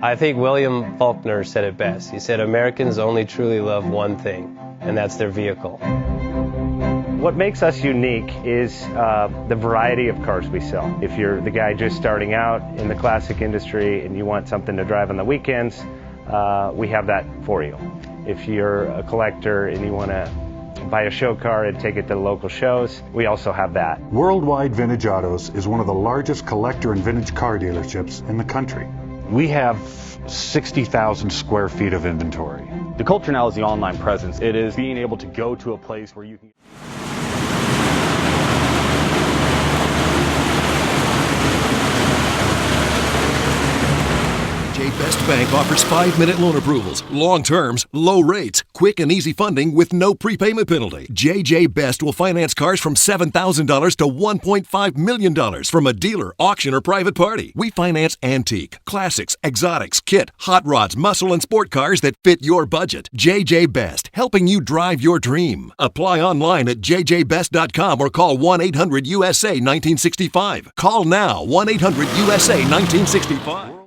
I think William Faulkner said it best. He said, Americans only truly love one thing, and that's their vehicle. What makes us unique is the variety of cars we sell. If you're the guy just starting out in the classic industry and you want something to drive on the weekends, we have that for you. If you're a collector and you want to buy a show car and take it to the local shows, we also have that. Worldwide Vintage Autos is one of the largest collector and vintage car dealerships in the country. We have 60,000 square feet of inventory. The culture now is the online presence. It is being able to go to a place where you can... Best Bank offers 5-minute loan approvals, long terms, low rates, quick and easy funding with no prepayment penalty. JJ Best will finance cars from $7,000 to $1.5 million from a dealer, auction, or private party. We finance antique, classics, exotics, kit, hot rods, muscle, and sport cars that fit your budget. JJ Best, helping you drive your dream. Apply online at jjbest.com or call 1-800-USA-1965. Call now, 1-800-USA-1965.